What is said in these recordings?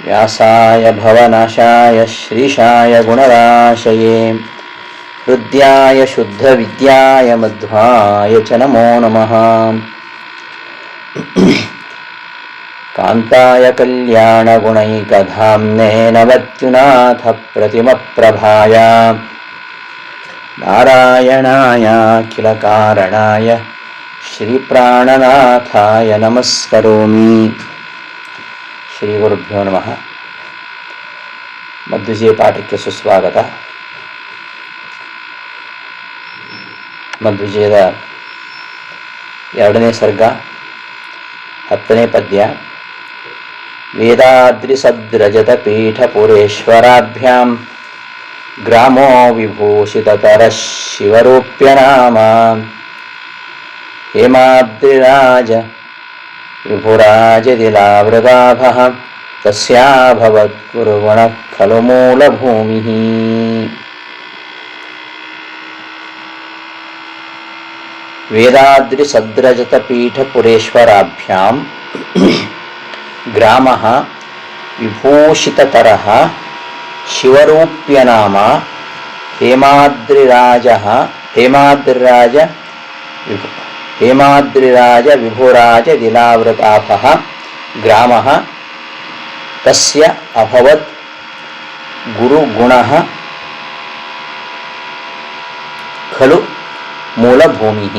ವ್ಯಾಸಾಯ ಭವನಾಶಾಯ ಶ್ರೀಶಾಯ ಗುಣರಾಶಯೇ ಹೃದ್ಯಾಯ ಶುದ್ಧವಿದ್ಯಾಯ ಮಧ್ವಾಯ ಚ ನಮೋ ನಮಃ. ಕಾಂತಾಯ ಕಲ್ಯಾಣಗುಣೈಕಧಾಮ್ನೇ ನವತ್ಯುನಾಥ ಪ್ರತಿಮಪ್ರಭಾಯ ನಾರಾಯಣಾಯ ಅಖಿಲ ಕಾರಣಾಯ ಶ್ರೀಪ್ರಾಣನಾಥಾಯ ನಮಸ್ಕರೋಮಿ. ಶ್ರೀ ಗುರುಭ್ಯೋ ನಮಃ. ಮಧ್ವಿಜಯ ಪಾಠಕ್ಕೆ ಸುಸ್ವಾಗತ. ಮಧ್ವಿಜಯದ 2ನೇ ಸರ್ಗ 10ನೇ ಪದ್ಯ. ವೇದಾದ್ರಿಸದ್ರಜತ ಪೀಠಪುರೇಶ್ವರಾಭ್ಯಾಂ ಗ್ರಾಮೋ ವಿಭೂಷಿತತರ ಶಿವರೂಪ್ಯನಾಮ ಹೇಮಾದ್ರಿರಾಜ ವಿಭುರಾಜದಿಲಾವೃತಾಭಃ ತಸ್ಯಾಭವತ್ ಗುರುಗುಣಃ ಖಲು ಮೂಲಭೂಮಿಃ. ವೇದಾದ್ರಿಸದ್ರಜತಪೀಠಪುರೇಶ್ವರಾಭ್ಯಾಂ ಗ್ರಾಮಃ ವಿಭೂಷಿತತರಃ ಶಿವರೂಪ್ಯನಾಮ ಹೇಮಾದ್ರಿರಾಜ ವಿಭುರಾಜದಿಲಾವೃತಾಭಃ ಗ್ರಾಮಃ ತಸ್ಯ ಅಭವತ್ ಗುರುಗುಣಃ ಖಲು ಮೂಲಭೂಮಿಃ.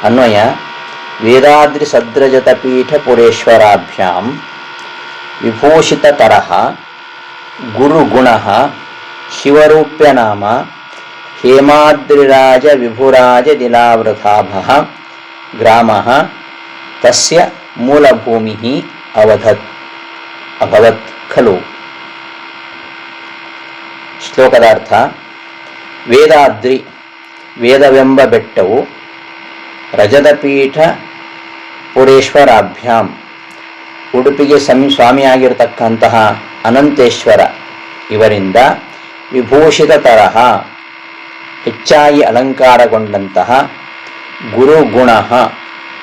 ಅನ್ವಯ: ವೇದಾದ್ರಿಸದ್ರಜತಪೀಠಪುರೇಶ್ವರಾಭ್ಯಾಂ ವಿಭೂಷಿತತರಃ ಗುರುಗುಣಃ ಶಿವರೂಪ್ಯನಾಮ ಹೇಮಾದ್ರಿರಾಜ ವಿಭುರಾಜದಿಲಾವೃತಾಭಃ ಗ್ರಾಮಃ ತಸ್ಯ ಮೂಲಭೂಮಿಃ ಅಭವತ್ ಖಲು. ಶ್ಲೋಕದಾರ್ಥ: ವೇದಾದ್ರಿ ವೇದವೆಂಬ ಬೆಟ್ಟವು, ರಜತಪೀಠ ಪುರೇಶ್ವರಾಭ್ಯಾಂ ಉಡುಪಿಗೆ ಸ್ವಾಮಿಯಾಗಿರತಕ್ಕಂತಹ ಅನಂತೇಶ್ವರ ಇವರಿಂದ ವಿಭೂಷಿತ ತರಹ ಹೆಚ್ಚಾಗಿ ಅಲಂಕಾರಗೊಂಡಂತಹ ಗುರುಗುಣ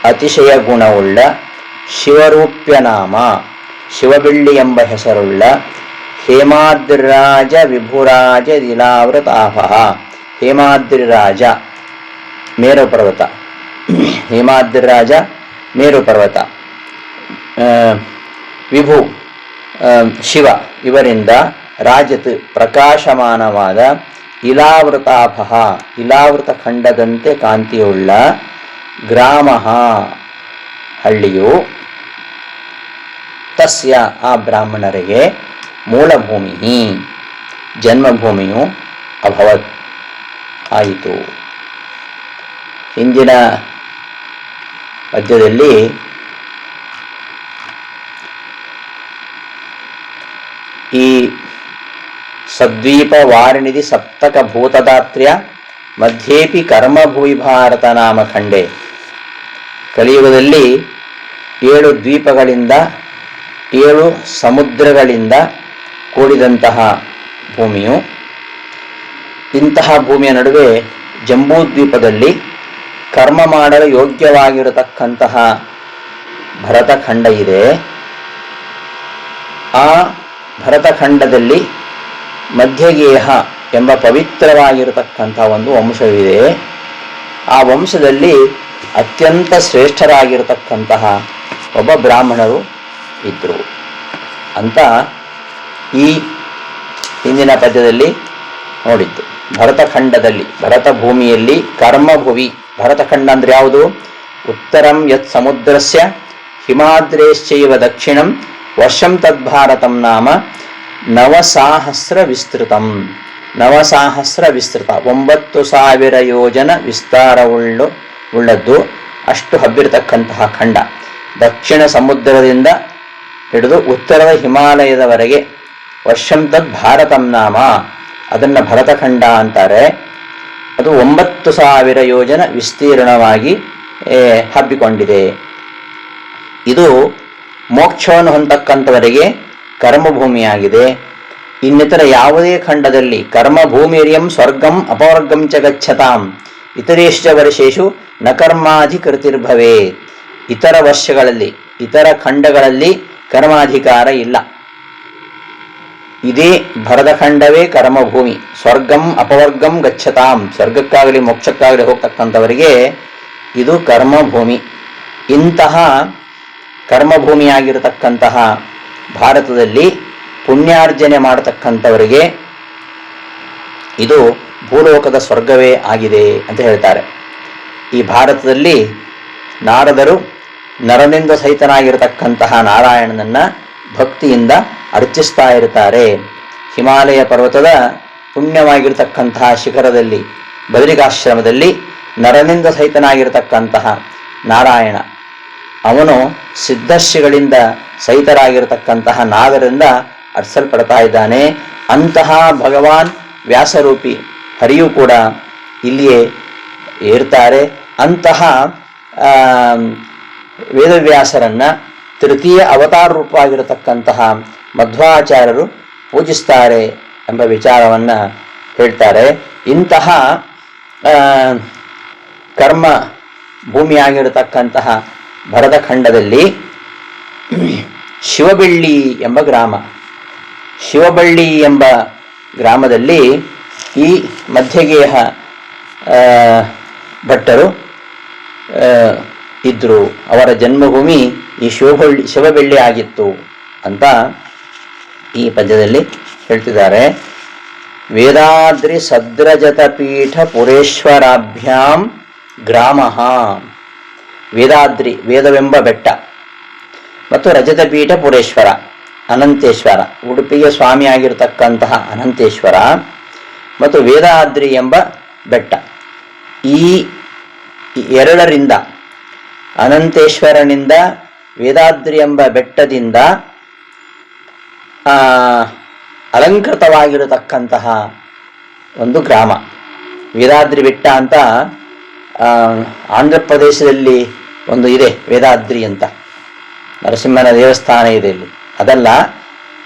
ಅತಿಶಯ ಗುಣವುಳ್ಳ ಶಿವರೂಪ್ಯನಾಮ ಶಿವಬೆಳ್ಳಿ ಎಂಬ ಹೆಸರುಳ್ಳ ಹೇಮಾದ್ರಿರಾಜ ವಿಭುರಾಜದಿಲಾವೃತಾಭಃ ಹೇಮಾದ್ರಿರಾಜ ಮೇರು ಪರ್ವತ, ಹೇಮಾದ್ರಿರಾಜ ಮೇರು ಪರ್ವತ, ವಿಭು ಶಿವ ಇವರಿಂದ ರಾಜತ್ ಪ್ರಕಾಶಮಾನವಾದ ಇಲಾವೃತಾಭಃ ಇಲಾವೃತ ಖಂಡದಂತೆ ಕಾಂತಿಯುಳ್ಳ ಗ್ರಾಮ ಹಳ್ಳಿಯು ತಸ್ಯ ಆ ಬ್ರಾಹ್ಮಣರಿಗೆ ಮೂಲಭೂಮಿ ಜನ್ಮಭೂಮಿಯು ಅಭವತ್ ಆಯಿತು. ಹಿಂದಿನ ಪದ್ಯದಲ್ಲಿ ಈ ಸದ್ವೀಪ ವಾರಿಣಿಧಿ ಸಪ್ತಕ ಭೂತದಾತ್ರ್ಯ ಮಧ್ಯೇಪಿ ಕರ್ಮಭೂಯಿ ಭಾರತ ನಾಮ ಖಂಡೆ, ಕಲಿಯುಗದಲ್ಲಿ 7 ದ್ವೀಪಗಳಿಂದ 7 ಸಮುದ್ರಗಳಿಂದ ಕೂಡಿದಂತಹ ಭೂಮಿಯು, ಇಂತಹ ಭೂಮಿಯ ನಡುವೆ ಜಂಬೂದ್ವೀಪದಲ್ಲಿ ಕರ್ಮ ಮಾಡಲು ಯೋಗ್ಯವಾಗಿರತಕ್ಕಂತಹ ಭರತಖಂಡ ಇದೆ. ಆ ಭರತಖಂಡದಲ್ಲಿ ಮಧ್ಯಗೇಹ ಎಂಬ ಪವಿತ್ರವಾಗಿರತಕ್ಕಂಥ ಒಂದು ವಂಶವಿದೆ. ಆ ವಂಶದಲ್ಲಿ ಅತ್ಯಂತ ಶ್ರೇಷ್ಠರಾಗಿರತಕ್ಕಂತಹ ಒಬ್ಬ ಬ್ರಾಹ್ಮಣರು ಇದ್ದರು ಅಂತ ಈ ಹಿಂದಿನ ಪದ್ಯದಲ್ಲಿ ನೋಡಿದ್ದು. ಭರತಖಂಡದಲ್ಲಿ, ಭರತ ಭೂಮಿಯಲ್ಲಿ ಕರ್ಮಭುವಿ, ಭರತಖಂಡ ಅಂದರೆ ಯಾವುದು? ಉತ್ತರಂ ಯತ್ ಸಮುದ್ರಸ್ಯ ಹಿಮಾದ್ರೇಶ್ಚೈವ ದಕ್ಷಿಣಂ ವರ್ಷಂ ತದ್ಭಾರತಂ ನಾಮ ನವಸಾಹಸ್ರ ವಿಸ್ತೃತಂ. ನವಸಾಹಸ್ರ ವಿಸ್ತೃತ, 9,000 ಯೋಜನ ವಿಸ್ತಾರವುಳ್ಳದ್ದು, ಅಷ್ಟು ಹಬ್ಬಿರತಕ್ಕಂತಹ ಖಂಡ. ದಕ್ಷಿಣ ಸಮುದ್ರದಿಂದ ಹಿಡಿದು ಉತ್ತರದ ಹಿಮಾಲಯದವರೆಗೆ ವರ್ಷಂ ತದ್ ಭಾರತಂ ನಾಮ, ಅದನ್ನು ಭರತಖಂಡ ಅಂತಾರೆ. ಅದು 9,000 ಯೋಜನ ವಿಸ್ತೀರ್ಣವಾಗಿ ಹಬ್ಬಿಕೊಂಡಿದೆ. ಇದು ಮೋಕ್ಷವನ್ನು ಹೊಂದತಕ್ಕಂಥವರಿಗೆ ಕರ್ಮಭೂಮಿಯಾಗಿದೆ. ಇನ್ನಿತರ ಯಾವುದೇ ಖಂಡದಲ್ಲಿ ಕರ್ಮಭೂಮಿರಿಯಂ ಸ್ವರ್ಗಂ ಅಪವರ್ಗಂ ಚ ಗಚ್ಚತಾಂ ಇತರೇಶ್ಚ ವರ್ಷೇಶು ನ ಕರ್ಮಾಧಿಕೃತಿರ್ಭವೇತ್. ಇತರ ವರ್ಷಗಳಲ್ಲಿ, ಇತರ ಖಂಡಗಳಲ್ಲಿ ಕರ್ಮಾಧಿಕಾರ ಇಲ್ಲ. ಇದೇ ಭರತಖಂಡವೇ ಕರ್ಮಭೂಮಿ. ಸ್ವರ್ಗಂ ಅಪವರ್ಗಂ ಗಚ್ಚತಾಂ, ಸ್ವರ್ಗಕ್ಕಾಗಲಿ ಮೋಕ್ಷಕ್ಕಾಗಲಿ ಹೋಗ್ತಕ್ಕಂಥವರಿಗೆ ಇದು ಕರ್ಮಭೂಮಿ. ಇಂತಹ ಕರ್ಮಭೂಮಿಯಾಗಿರತಕ್ಕಂತಹ ಭಾರತದಲ್ಲಿ ಪುಣ್ಯಾರ್ಜನೆ ಮಾಡತಕ್ಕಂಥವರಿಗೆ ಇದು ಭೂಲೋಕದ ಸ್ವರ್ಗವೇ ಆಗಿದೆ ಅಂತ ಹೇಳ್ತಾರೆ. ಈ ಭಾರತದಲ್ಲಿ ನಾರದರು ನರನಿಂದ ಸಹಿತನಾಗಿರತಕ್ಕಂತಹ ನಾರಾಯಣನನ್ನು ಭಕ್ತಿಯಿಂದ ಅರ್ಚಿಸ್ತಾ ಇರ್ತಾರೆ. ಹಿಮಾಲಯ ಪರ್ವತದ ಪುಣ್ಯವಾಗಿರತಕ್ಕಂತಹ ಶಿಖರದಲ್ಲಿ ಬದರಿಕಾಶ್ರಮದಲ್ಲಿ ನರನಿಂದ ಸಹಿತನಾಗಿರತಕ್ಕಂತಹ ನಾರಾಯಣ, ಅವನು ಸಿದ್ಧಶ್ರೀಗಳಿಂದ ಸಹಿತರಾಗಿರತಕ್ಕಂತಹ ನಾಗರಿಂದ ಅರ್ಚಲ್ಪಡ್ತಾ ಇದ್ದಾನೆ. ಅಂತಹ ಭಗವಾನ್ ವ್ಯಾಸರೂಪಿ ಹರಿಯೂ ಕೂಡ ಇಲ್ಲಿಯೇ ಇರ್ತಾರೆ. ಅಂತಹ ವೇದವ್ಯಾಸರನ್ನು ತೃತೀಯ ಅವತಾರ ರೂಪವಾಗಿರತಕ್ಕಂತಹ ಮಧ್ವಾಚಾರ್ಯರು ಪೂಜಿಸ್ತಾರೆ ಎಂಬ ವಿಚಾರವನ್ನು ಹೇಳ್ತಾರೆ. ಇಂತಹ ಕರ್ಮ ಭೂಮಿಯಾಗಿರತಕ್ಕಂತಹ ಭರತಖಂಡದಲ್ಲಿ ಶಿವಬೆಳ್ಳಿ ಎಂಬ ಗ್ರಾಮ, ಶಿವಬಳ್ಳಿ ಎಂಬ ಗ್ರಾಮದಲ್ಲಿ ಈ ಮಧ್ಯಗೇಹ ಭಟ್ಟರು ಇದ್ದರು. ಅವರ ಜನ್ಮಭೂಮಿ ಈ ಶಿವಬೆಳ್ಳಿ ಆಗಿತ್ತು ಅಂತ ಈ ಪದ್ಯದಲ್ಲಿ ಹೇಳ್ತಿದ್ದಾರೆ. ವೇದಾದ್ರಿ ಸದ್ರಜತ ಪೀಠ ಪುರೇಶ್ವರಾಭ್ಯಾಂ ಗ್ರಾಮ. ವೇದಾದ್ರಿ ವೇದವೆಂಬ ಬೆಟ್ಟ ಮತ್ತು ರಜತಪೀಠ ಪುರೇಶ್ವರ ಅನಂತೇಶ್ವರ, ಉಡುಪಿಗೆ ಸ್ವಾಮಿಯಾಗಿರ್ತಕ್ಕಂತಹ ಅನಂತೇಶ್ವರ ಮತ್ತು ವೇದಾದ್ರಿ ಎಂಬ ಬೆಟ್ಟ, ಈ ಎರಡರಿಂದ ಅನಂತೇಶ್ವರನಿಂದ ವೇದಾದ್ರಿ ಎಂಬ ಬೆಟ್ಟದಿಂದ ಅಲಂಕೃತವಾಗಿರತಕ್ಕಂತಹ ಒಂದು ಗ್ರಾಮ ವೇದಾದ್ರಿ ಬೆಟ್ಟ ಅಂತ. ಆಂಧ್ರ ಪ್ರದೇಶದಲ್ಲಿ ಒಂದು ಇದೆ ವೇದಾದ್ರಿ ಅಂತ, ನರಸಿಂಹನ ದೇವಸ್ಥಾನ ಇದೆ ಇಲ್ಲಿ. ಅದಲ್ಲ,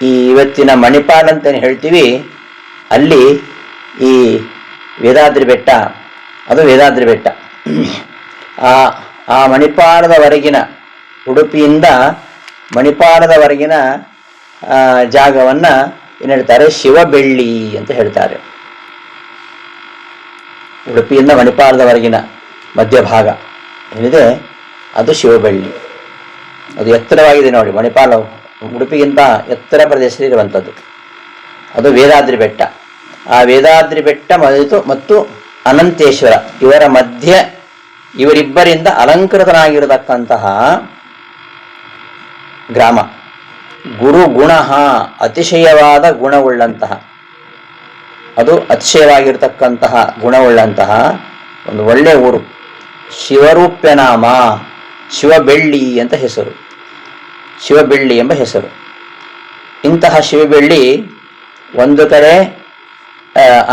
ಈ ಇವತ್ತಿನ ಮಣಿಪಾಲ್ ಅಂತೇನು ಹೇಳ್ತೀವಿ, ಅಲ್ಲಿ ಈ ವೇದಾದ್ರಿ ಬೆಟ್ಟ, ಅದು ವೇದಾದ್ರಿ ಬೆಟ್ಟ. ಆ ಮಣಿಪಾಲದವರೆಗಿನ, ಉಡುಪಿಯಿಂದ ಮಣಿಪಾಲದವರೆಗಿನ ಜಾಗವನ್ನು ಏನು ಹೇಳ್ತಾರೆ, ಶಿವಬೆಳ್ಳಿ ಅಂತ ಹೇಳ್ತಾರೆ. ಉಡುಪಿಯಿಂದ ಮಣಿಪಾಲದವರೆಗಿನ ಮಧ್ಯಭಾಗ ಏನಿದೆ ಅದು ಶಿವಬೆಳ್ಳಿ. ಅದು ಎತ್ತರವಾಗಿದೆ ನೋಡಿ, ಮಣಿಪಾಲ ಉಡುಪಿಗಿಂತ ಎತ್ತರ ಪ್ರದೇಶದಲ್ಲಿ ಇರುವಂಥದ್ದು. ಅದು ವೇದಾದ್ರಿ ಬೆಟ್ಟ. ಆ ವೇದಾದ್ರಿ ಬೆಟ್ಟ ಮತ್ತು ಅನಂತೇಶ್ವರ ಇವರ ಮಧ್ಯ, ಇವರಿಬ್ಬರಿಂದ ಅಲಂಕೃತನಾಗಿರತಕ್ಕಂತಹ ಗ್ರಾಮ. ಗುರು ಗುಣ, ಅತಿಶಯವಾದ ಗುಣವುಳ್ಳಂತಹ, ಅದು ಅತಿಶಯವಾಗಿರ್ತಕ್ಕಂತಹ ಗುಣವುಳ್ಳಂತಹ ಒಂದು ಒಳ್ಳೆಯ ಊರು. ಶಿವರೂಪ್ಯನಾಮ, ಶಿವಬೆಳ್ಳಿ ಅಂತ ಹೆಸರು, ಶಿವಬೆಳ್ಳಿ ಎಂಬ ಹೆಸರು. ಇಂತಹ ಶಿವಬೆಳ್ಳಿ ಒಂದು ಕಡೆ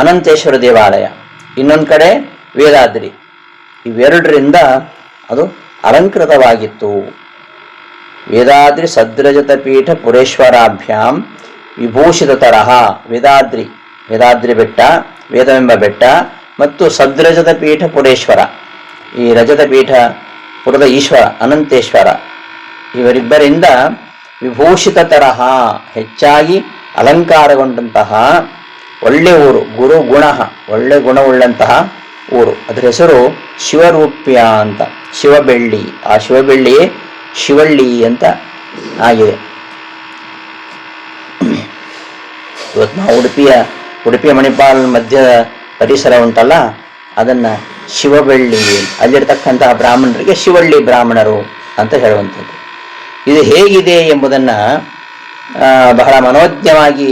ಅನಂತೇಶ್ವರ ದೇವಾಲಯ, ಇನ್ನೊಂದು ಕಡೆ ವೇದಾದ್ರಿ, ಇವೆರಡರಿಂದ ಅದು ಅಲಂಕೃತವಾಗಿತ್ತು. ವೇದಾದ್ರಿ ಸದ್ರಜತ ಪೀಠ ಪುರೇಶ್ವರಾಭ್ಯಾಂ ವಿಭೂಷಿತ ತರಹ. ವೇದಾದ್ರಿ ಬೆಟ್ಟ, ವೇದವೆಂಬ ಬೆಟ್ಟ ಮತ್ತು ಸದ್ರಜತ ಪೀಠ ಪುರೇಶ್ವರ, ಈ ರಜತ ಪೀಠ ಪುರದ ಈಶ್ವರ ಅನಂತೇಶ್ವರ, ಇವರಿಬ್ಬರಿಂದ ವಿಭೂಷಿತ ತರಹ, ಹೆಚ್ಚಾಗಿ ಅಲಂಕಾರಗೊಂಡಂತಹ ಒಳ್ಳೆ ಊರು. ಗುರು ಗುಣ, ಒಳ್ಳೆ ಗುಣವುಳ್ಳಂತಹ ಊರು. ಅದರ ಹೆಸರು ಶಿವರೂಪ್ಯ ಅಂತ, ಶಿವಬೆಳ್ಳಿ. ಆ ಶಿವಬೆಳ್ಳಿ ಶಿವಳ್ಳಿ ಅಂತ ಆಗಿದೆ. ಇವತ್ತು ನಾವು ಉಡುಪಿಯ ಮಣಿಪಾಲ್ ಮಧ್ಯ ಪರಿಸರ ಉಂಟಲ್ಲ, ಅದನ್ನು ಶಿವಬೆಳ್ಳಿ, ಅಲ್ಲಿರ್ತಕ್ಕಂತಹ ಬ್ರಾಹ್ಮಣರಿಗೆ ಶಿವಳ್ಳಿ ಬ್ರಾಹ್ಮಣರು ಅಂತ ಹೇಳುವಂಥದ್ದು. ಇದು ಹೇಗಿದೆ ಎಂಬುದನ್ನು ಬಹಳ ಮನೋಜ್ಞವಾಗಿ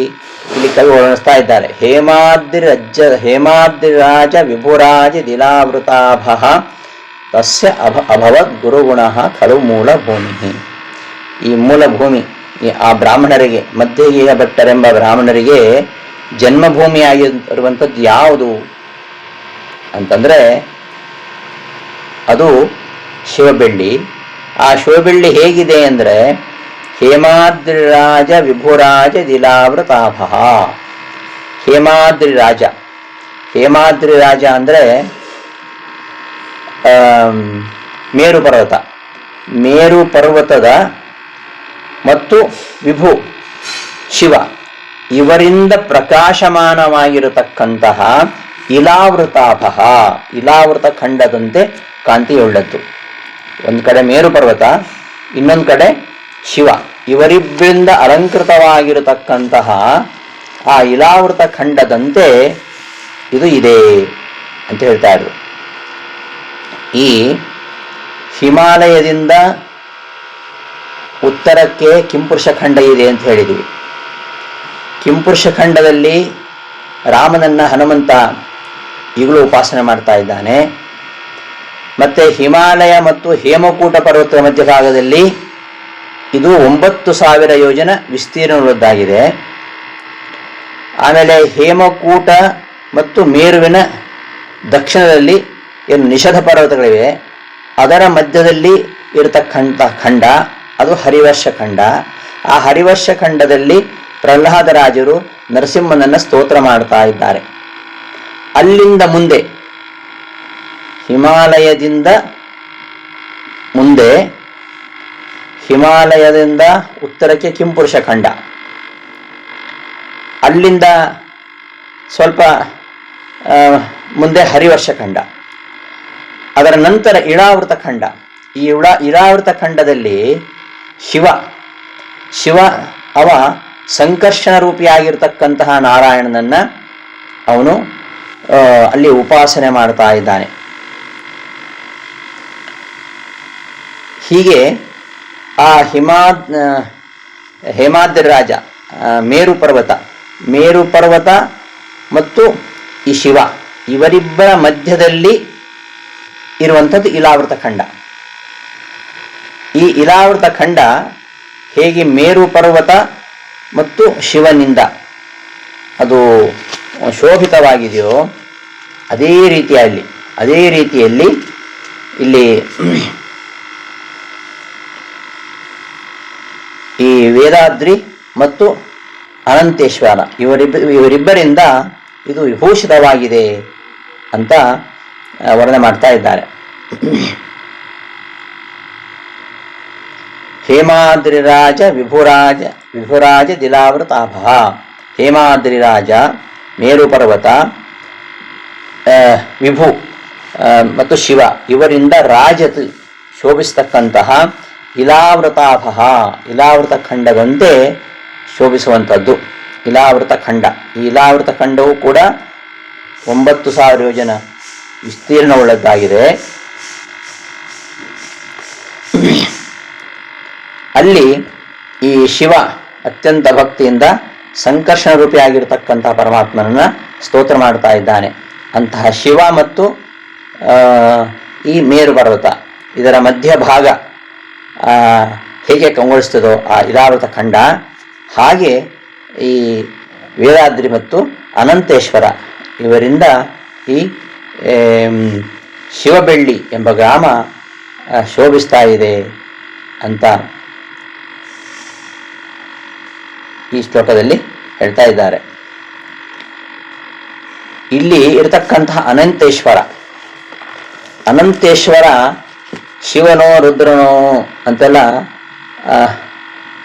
ಇಲ್ಲಿ ಕವಿ ವರ್ಣಿಸ್ತಾ ಇದ್ದಾರೆ. ಹೇಮಾದ್ರಿರಾಜ ವಿಭುರಾಜ ದಿಲಾವೃತಾಭ ತಸ್ಯ ಅಭವದ್ ಗುರುಗುಣ ಖಲು ಮೂಲಭೂಮಿ. ಈ ಮೂಲಭೂಮಿ ಆ ಬ್ರಾಹ್ಮಣರಿಗೆ, ಮಧ್ಯಗೇಹ ಭಟ್ಟರೆಂಬ ಬ್ರಾಹ್ಮಣರಿಗೆ ಜನ್ಮಭೂಮಿಯಾಗಿರುವಂಥದ್ದು ಯಾವುದು ಅಂತಂದರೆ ಅದು ಶಿವಬೆಳ್ಳಿ. ಆ ಶಿವಬೆಳ್ಳಿ ಹೇಗಿದೆ ಅಂದರೆ ಹೇಮಾದ್ರಿರಾಜ ವಿಭುರಾಜ ದಿಲಾವೃತಾಭ. ಹೇಮಾದ್ರಿ ರಾಜ ಅಂದರೆ ಮೇರು ಪರ್ವತ. ಮೇರು ಪರ್ವತದ ಮತ್ತು ವಿಭು ಶಿವ ಇವರಿಂದ ಪ್ರಕಾಶಮಾನವಾಗಿರತಕ್ಕಂತಹ ಇಲಾವೃತಾಭ ಇಲಾವೃತ ಖಂಡದಂತೆ ಕಾಂತಿಯುಳ್ಳದ್ದು. ಒಂದು ಕಡೆ ಮೇರು ಪರ್ವತ, ಇನ್ನೊಂದು ಕಡೆ ಶಿವ, ಇವರಿಬ್ಬರಿಂದ ಅಲಂಕೃತವಾಗಿರತಕ್ಕಂತಹ ಆ ಇಲಾವೃತ ಖಂಡದಂತೆ ಇದು ಇದೆ ಅಂತ ಹೇಳ್ತಾ ಇದ್ರು. ಈ ಹಿಮಾಲಯದಿಂದ ಉತ್ತರಕ್ಕೆ ಕಿಂಪುರುಷ ಖಂಡ ಇದೆ ಅಂತ ಹೇಳಿದ್ವಿ. ಕಿಂಪುರುಷ ಖಂಡದಲ್ಲಿ ರಾಮನನ್ನ ಹನುಮಂತ ಈಗಲೂ ಉಪಾಸನೆ ಮಾಡ್ತಾ ಇದ್ದಾನೆ. ಮತ್ತೆ ಹಿಮಾಲಯ ಮತ್ತು ಹೇಮಕೂಟ ಪರ್ವತದ ಮಧ್ಯಭಾಗದಲ್ಲಿ ಇದು 9,000 ಯೋಜನ ವಿಸ್ತೀರ್ಣವುಳ್ಳದ್ದಾಗಿದೆ. ಆಮೇಲೆ ಹೇಮಕೂಟ ಮತ್ತು ಮೇರುವಿನ ದಕ್ಷಿಣದಲ್ಲಿ ಏನು ನಿಷಧ ಪರ್ವತಗಳಿವೆ, ಅದರ ಮಧ್ಯದಲ್ಲಿ ಇರತಕ್ಕಂಥ ಖಂಡ ಅದು ಹರಿವರ್ಷ ಖಂಡ. ಆ ಹರಿವರ್ಷ ಖಂಡದಲ್ಲಿ ಪ್ರಹ್ಲಾದರಾಜರು ನರಸಿಂಹನನ್ನು ಸ್ತೋತ್ರ ಮಾಡ್ತಾ ಇದ್ದಾರೆ. ಅಲ್ಲಿಂದ ಮುಂದೆ ಹಿಮಾಲಯದಿಂದ ಉತ್ತರಕ್ಕೆ ಕಿಂಪುರುಷ ಖಂಡ, ಅಲ್ಲಿಂದ ಸ್ವಲ್ಪ ಮುಂದೆ ಹರಿವರ್ಷ ಖಂಡ, ಅದರ ನಂತರ ಇಳಾವೃತ ಖಂಡ. ಈ ಇಳಾವೃತ ಖಂಡದಲ್ಲಿ ಶಿವ ಅವ ಸಂಕರ್ಷಣ ರೂಪಿಯಾಗಿರ್ತಕ್ಕಂತಹ ನಾರಾಯಣನನ್ನ ಅವನು ಅಲ್ಲಿ ಉಪಾಸನೆ ಮಾಡ್ತಾ ಇದ್ದಾನೆ. ಹೀಗೆ ಆ ಹೇಮಾದ್ರಿ ರಾಜ ಮೇರು ಪರ್ವತ ಮತ್ತು ಈ ಶಿವ ಇವರಿಬ್ಬರ ಮಧ್ಯದಲ್ಲಿ ಇರುವಂಥದ್ದು ಇಲಾವೃತ ಖಂಡ. ಈ ಇಲಾವೃತ ಖಂಡ ಹೇಗೆ ಮೇರು ಪರ್ವತ ಮತ್ತು ಶಿವನಿಂದ ಅದು ಶೋಭಿತವಾಗಿದೆಯೋ ಅದೇ ರೀತಿಯಲ್ಲಿ ಇಲ್ಲಿ ಈ ವೇದಾದ್ರಿ ಮತ್ತು ಅನಂತೇಶ್ವರ ಇವರಿಬ್ಬರಿಂದ ಇದು ವಿಭೂಷಿತವಾಗಿದೆ ಅಂತ ವರ್ಣನೆ ಮಾಡ್ತಾ ಇದ್ದಾರೆ. ಹೇಮಾದ್ರಿರಾಜ ವಿಭುರಾಜ ದಿಲಾವೃತಾಭ. ಹೇಮಾದ್ರಿರಾಜ, ಮೇರು ಪರ್ವತ, ವಿಭು ಮತ್ತು ಶಿವ ಇವರಿಂದ ರಾಜತ್ ಶೋಭಿಸ್ತಕ್ಕಂತಹ ಇಲಾವೃತಾಭ ಇಲಾವೃತ ಖಂಡದಂತೆ ಶೋಭಿಸುವಂಥದ್ದು ಇಲಾವೃತ ಖಂಡ. ಈ ಇಲಾವೃತ ಖಂಡವು ಕೂಡ 9,000 ಯೋಜನ ವಿಸ್ತೀರ್ಣವುಳ್ಳದ್ದಾಗಿದೆ. ಅಲ್ಲಿ ಈ ಶಿವ ಅತ್ಯಂತ ಭಕ್ತಿಯಿಂದ ಸಂಕರ್ಷಣ ರೂಪಿಯಾಗಿರ್ತಕ್ಕಂತಹ ಪರಮಾತ್ಮನನ್ನ ಸ್ತೋತ್ರ ಮಾಡ್ತಾ ಇದ್ದಾನೆ. ಅಂತಹ ಶಿವ ಮತ್ತು ಈ ಮೇರು ಪರ್ವತ ಇದರ ಮಧ್ಯಭಾಗ ಹೇಗೆ ಕಂಗೊಳಿಸ್ತದೋ ಆ ಇಲಾವೃತ ಖಂಡ, ಹಾಗೆ ಈ ವೇದಾದ್ರಿ ಮತ್ತು ಅನಂತೇಶ್ವರ ಇವರಿಂದ ಈ ಶಿವಬೆಳ್ಳಿ ಎಂಬ ಗ್ರಾಮ ಶೋಭಿಸ್ತಾ ಇದೆ ಅಂತ ಈ ಶ್ಲೋಕದಲ್ಲಿ ಹೇಳ್ತಾ ಇದ್ದಾರೆ. ಇಲ್ಲಿ ಇರತಕ್ಕಂತಹ ಅನಂತೇಶ್ವರ ಶಿವನೋ ರುದ್ರನೋ ಅಂತೆಲ್ಲ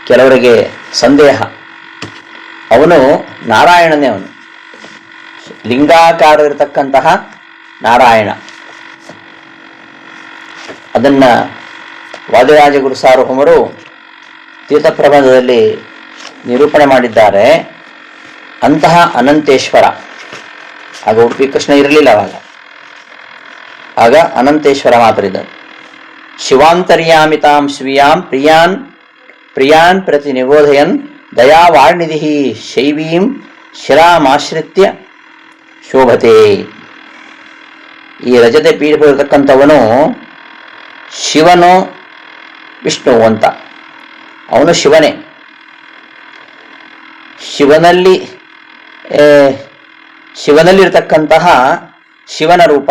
ಕೆಲವರಿಗೆ ಸಂದೇಹ. ಅವನು ನಾರಾಯಣನೇ, ಅವನು ಲಿಂಗಾಕಾರ ಇರತಕ್ಕಂತಹ ನಾರಾಯಣ. ಅದನ್ನ ವಾದಿರಾಜ ಗುರು ಸಾರ್ವಭೌಮರು ತೀರ್ಥಪ್ರಬಂಧದಲ್ಲಿ ನಿರೂಪಣೆ ಮಾಡಿದ್ದಾರೆ. ಅಂತಹ ಅನಂತೇಶ್ವರ, ಆಗ ಉಡುಪಿ ಕೃಷ್ಣ ಇರಲಿಲ್ಲ, ಆಗ ಅನಂತೇಶ್ವರ ಮಾತ್ರ ಇದ್ದರು. ಶಿವಾಂತರ್ಯಾಮಿತಾಂ ಸ್ವೀಯಾಂ ಪ್ರಿಯಾನ್ ಪ್ರತಿ ನಿಬೋಧಯನ್ ದಯಾವಾರ್ನಿಧಿ ಶೈವೀಂ ಶಿರಾಮಾಶ್ರಿತ್ಯ ಶೋಭತೆ. ಈ ರಜತೆ ಪೀಠಿರತಕ್ಕಂಥವನು ಶಿವನು ವಿಷ್ಣು ಅಂತ. ಅವನು ಶಿವನೇ. ಶಿವನಲ್ಲಿರ್ತಕ್ಕಂತಹ ಶಿವನ ರೂಪ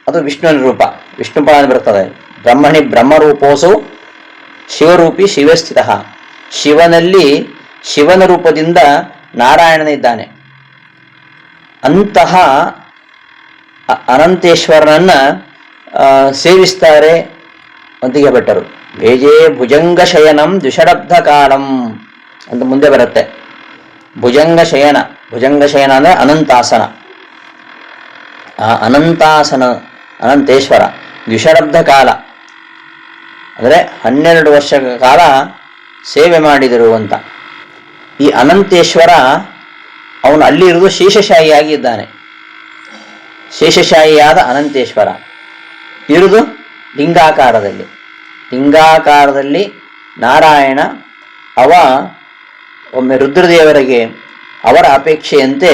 ಅದು ವಿಷ್ಣುವಿನ ರೂಪ. ವಿಷ್ಣು ಪುರಾಣ ಬರ್ತದೆ, ಬ್ರಹ್ಮಣಿ ಬ್ರಹ್ಮರೂಪೋಸು ಶಿವರೂಪಿ ಶಿವಸ್ಥಿತ. ಶಿವನಲ್ಲಿ ಶಿವನ ರೂಪದಿಂದ ನಾರಾಯಣನಿದ್ದಾನೆ. ಅಂತಹ ಅನಂತೇಶ್ವರನನ್ನ ಸೇವಿಸ್ತಾರೆ ವಂತಿಗೆ ಭಟ್ಟರು. ಭೇಜೇ ಭುಜಂಗ ಶಯನಂ ದ್ವಿಷರಬ್ಧ ಕಾಲಂ ಅಂತ ಮುಂದೆ ಬರುತ್ತೆ. ಭುಜಂಗ ಶಯನ, ಭುಜಂಗ ಶಯನ ಅಂದರೆ ಅನಂತಾಸನ. ಆ ಅನಂತಾಸನ ಅನಂತೇಶ್ವರ ದ್ವಿಷರಬ್ಧ ಕಾಲ ಅಂದರೆ 12 ವರ್ಷಗಳ ಕಾಲ ಸೇವೆ ಮಾಡಿದರು ಅಂತ. ಈ ಅನಂತೇಶ್ವರ ಅವನು ಅಲ್ಲಿ ಇರುವುದು ಶೇಷಶಾಹಿಯಾಗಿ ಇದ್ದಾನೆ. ಶೇಷಶಾಹಿಯಾದ ಅನಂತೇಶ್ವರ ಇರುವುದು ಲಿಂಗಾಕಾರದಲ್ಲಿ. ಲಿಂಗಾಕಾರದಲ್ಲಿ ನಾರಾಯಣ ಒಮ್ಮೆ ರುದ್ರದೇವರಿಗೆ ಅವರ ಅಪೇಕ್ಷೆಯಂತೆ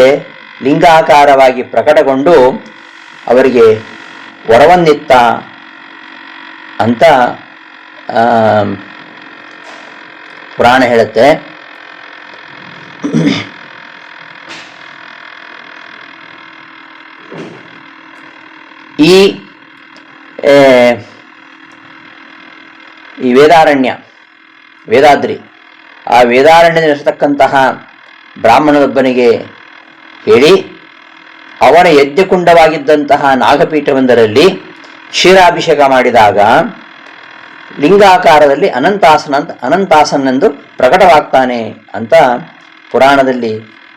ಲಿಂಗಾಕಾರವಾಗಿ ಪ್ರಕಟಗೊಂಡು ಅವರಿಗೆ ವರವನ್ನಿತ್ತ ಅಂತ ಪುರಾಣ ಹೇಳುತ್ತೆ. ಈ ವೇದಾದ್ರಿ ಆ ವೇದಾರಣ್ಯದಲ್ಲಿರತಕ್ಕಂತಹ ಬ್ರಾಹ್ಮಣನೊಬ್ಬನಿಗೆ ಹೇಳಿ ಅವನ ಯಜ್ಞಕುಂಡವಾಗಿದ್ದಂತಹ ನಾಗಪೀಠವೊಂದರಲ್ಲಿ ಕ್ಷೀರಾಭಿಷೇಕ ಮಾಡಿದಾಗ ಲಿಂಗಾಕಾರದಲ್ಲಿ ಅನಂತಾಸನೆಂದು ಪ್ರಕಟವಾಗ್ತಾನೆ ಅಂತ ಪುರಾಣದಲ್ಲಿ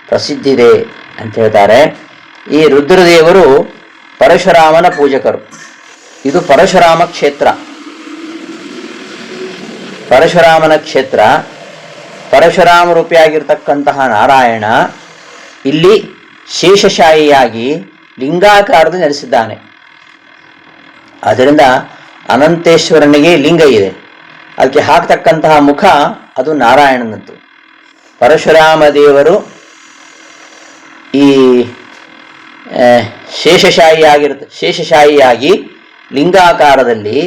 ಪ್ರಸಿದ್ಧಿದೆ ಅಂತ ಹೇಳ್ತಾರೆ. ಈ ರುದ್ರದೇವರು ಪರಶುರಾಮನ ಪೂಜಕರು. ಇದು ಪರಶುರಾಮ ಕ್ಷೇತ್ರ, ಪರಶುರಾಮನ ಕ್ಷೇತ್ರ. ಪರಶುರಾಮ ರೂಪಿಯಾಗಿರ್ತಕ್ಕಂತಹ ನಾರಾಯಣ ಇಲ್ಲಿ ಶೇಷಶಾಹಿಯಾಗಿ ಲಿಂಗಾಕಾರದಲ್ಲಿ ನೆಲೆಸಿದ್ದಾನೆ. ಆದ್ದರಿಂದ ಅನಂತೇಶ್ವರನಿಗೆ ಲಿಂಗ ಇದೆ, ಅದಕ್ಕೆ ಹಾಕ್ತಕ್ಕಂತಹ ಮುಖ ಅದು ನಾರಾಯಣನದ್ದು. ಪರಶುರಾಮ ದೇವರು ಈ ಶೇಷಶಾಹಿಯಾಗಿ ಲಿಂಗಾಕಾರದಲ್ಲಿ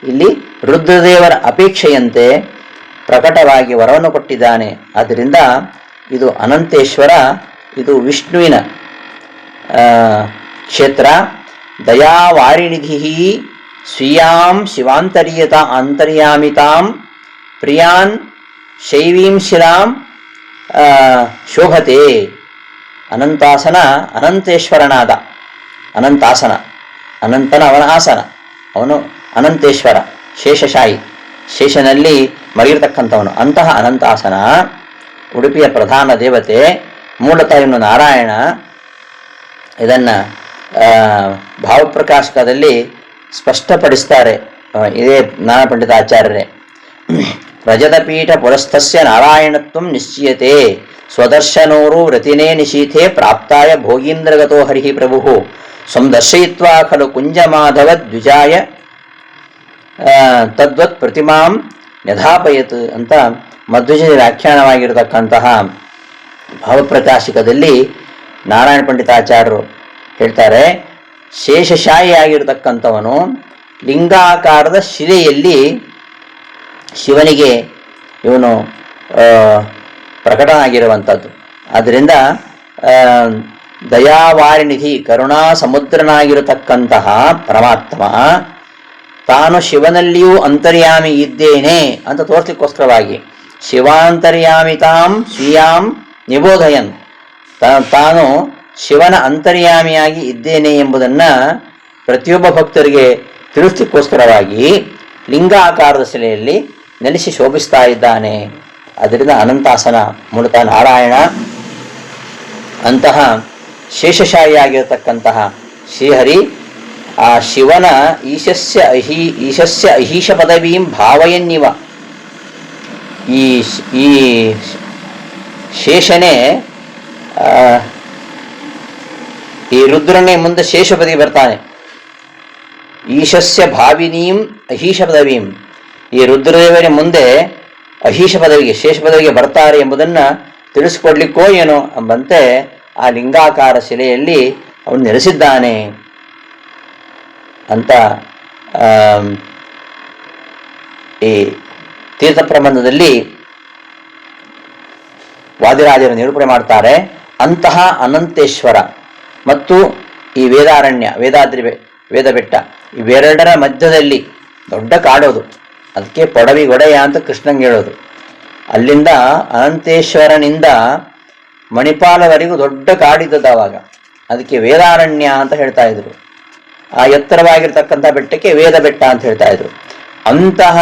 ಇಲ್ಲಿ ರುದ್ರದೇವರ ಅಪೇಕ್ಷೆಯಂತೆ ಪ್ರಕಟವಾಗಿ ವರವನ್ನು ಕೊಟ್ಟಿದ್ದಾನೆ. ಆದ್ದರಿಂದ ಇದು ಅನಂತೇಶ್ವರ, ಇದು ವಿಷ್ಣುವಿನ ಕ್ಷೇತ್ರ. ದಯಾವಾರಿನಿಧಿ ಸ್ವೀಯಾಂ ಅಂತರ್ಯಾಮಿತಾಂ ಪ್ರಿಯಾನ್ ಶೈವೀಂ ಶಿಲಾಂ ಶೋಭತೆ. ಅನಂತಾಸನ ಅನಂತೇಶ್ವರನಾದ ಅನಂತಾಸನ, ಅನಂತನ ಅವನ ಆಸನ, ಅವನು ಅನಂತೇಶ್ವರ ಶೇಷಶಾಹಿ, ಶೇಷನಲ್ಲಿ ಮಲಗಿರ್ತಕ್ಕಂಥವನು. ಅಂತಹ ಅನಂತಾಸನ ಉಡುಪಿಯ ಪ್ರಧಾನ ದೇವತೆ. ಮೂಲತಃ ಇವನು ನಾರಾಯಣ. ಇದನ್ನು ಭಾವಪ್ರಕಾಶಕದಲ್ಲಿ ಸ್ಪಷ್ಟಪಡಿಸ್ತಾರೆ. ಇದೇ ಜ್ಞಾನ ಪಂಡಿತಾಚಾರ್ಯರೇ. ರಜತಪೀಠ ಪುರಸ್ಥಸ್ಯ ನಾರಾಯಣತ್ವ ನಿಶ್ಚೀಯತೆ ಸ್ವದರ್ಶನೋರು ವ್ರತಿನೇ ನಿಶೀಥೆ ಪ್ರಾಪ್ತಾಯ ಭೋಗೀಂದ್ರಗತೋ ಹರಿಹಿ ಪ್ರಭು ಸ್ವಂ ದರ್ಶಯಿತ್ವಾ ಖಲು ಕುಂಜಮಾಧವ ದ್ವಿಜಾಯ ತದ್ವತ್ ಪ್ರತಿಮಾಂ ಯಥಾಪಯತ್ ಅಂತ ಮಧ್ವಜ ವ್ಯಾಖ್ಯಾನವಾಗಿರತಕ್ಕಂತಹ ಭಾವಪ್ರಕಾಶಿಕದಲ್ಲಿ ನಾರಾಯಣ ಪಂಡಿತಾಚಾರ್ಯರು ಹೇಳ್ತಾರೆ. ಶೇಷಶಾಹಿಯಾಗಿರ್ತಕ್ಕಂಥವನು ಲಿಂಗಾಕಾರದ ಶಿಲೆಯಲ್ಲಿ ಶಿವನಿಗೆ ಇವನು ಪ್ರಕಟನಾಗಿರುವಂಥದ್ದು. ಆದ್ದರಿಂದ ದಯಾವಾರಿನಿಧಿ ಕರುಣಾ ಸಮುದ್ರನಾಗಿರತಕ್ಕಂತಹ ಪರಮಾತ್ಮ ತಾನು ಶಿವನಲ್ಲಿಯೂ ಅಂತರ್ಯಾಮಿ ಇದ್ದೇನೆ ಅಂತ ತೋರಿಸಲಿಕ್ಕೋಸ್ಕರವಾಗಿ ಶಿವಾಂತರ್ಯಾಮಿತಾಂ ಸ್ವೀಯಾಂ ನಿಬೋಧಯನ್, ತಾನು ಶಿವನ ಅಂತರ್ಯಾಮಿಯಾಗಿ ಇದ್ದೇನೆ ಎಂಬುದನ್ನು ಪ್ರತಿಯೊಬ್ಬ ಭಕ್ತರಿಗೆ ತಿಳಿಸಲಿಕ್ಕೋಸ್ಕರವಾಗಿ ಲಿಂಗಾಕಾರದ ಶಿಲೆಯಲ್ಲಿ ನೆಲೆಸಿ ಶೋಭಿಸ್ತಾ ಇದ್ದಾನೆ. ಅದರಿಂದ ಅನಂತಾಸನ ಮೂಲತಃ ನಾರಾಯಣ. ಅಂತಹ ಶೇಷಶಾಹಿಯಾಗಿರತಕ್ಕಂತಹ ಶ್ರೀಹರಿ ಆ ಶಿವನ ಈಶಸ್ಯ ಅಹೀಶ ಪದವೀಂ ಭಾವಯನ್ನಿವ. ಈ ಶೇಷನೇ ಈ ರುದ್ರನೇ ಮುಂದೆ ಶೇಷ ಪದವಿ ಬರ್ತಾನೆ. ಈಶಸ್ಯ ಭಾವಿನೀಂ ಅಹೀಶ ಪದವೀಂ, ಈ ರುದ್ರದೇವರ ಮುಂದೆ ಅಹೀಶ ಪದವಿಗೆ ಶೇಷ ಪದವಿಗೆ ಬರ್ತಾರೆ ಎಂಬುದನ್ನು ತಿಳಿಸ್ಕೊಡ್ಲಿಕ್ಕೋ ಏನೋ ಎಂಬಂತೆ ಆ ಲಿಂಗಾಕಾರ ಶಿಲೆಯಲ್ಲಿ ಅವನು ನೆಲೆಸಿದ್ದಾನೆ ಅಂತ ಈ ತೀರ್ಥ ಪ್ರಬಂಧದಲ್ಲಿ ವಾದಿರಾಜರು ನಿರೂಪಣೆ ಮಾಡ್ತಾರೆ. ಅಂತಹ ಅನಂತೇಶ್ವರ ಮತ್ತು ಈ ವೇದಾರಣ್ಯ, ವೇದ ಬೆಟ್ಟ, ಇವೆರಡರ ಮಧ್ಯದಲ್ಲಿ ದೊಡ್ಡ ಕಾಡೋದು, ಅದಕ್ಕೆ ಪೊಡವಿಗೊಡೆಯ ಅಂತ ಕೃಷ್ಣಂಗೆ ಹೇಳೋದು. ಅಲ್ಲಿಂದ ಅನಂತೇಶ್ವರನಿಂದ ಮಣಿಪಾಲವರೆಗೂ ದೊಡ್ಡ ಕಾಡಿದ್ದದ್ದು ಆವಾಗ, ಅದಕ್ಕೆ ವೇದಾರಣ್ಯ ಅಂತ ಹೇಳ್ತಾ ಇದ್ರು. ಆ ಎತ್ತರವಾಗಿರ್ತಕ್ಕಂಥ ಬೆಟ್ಟಕ್ಕೆ ವೇದ ಬೆಟ್ಟ ಅಂತ ಹೇಳ್ತಾ ಇದ್ರು. ಅಂತಹ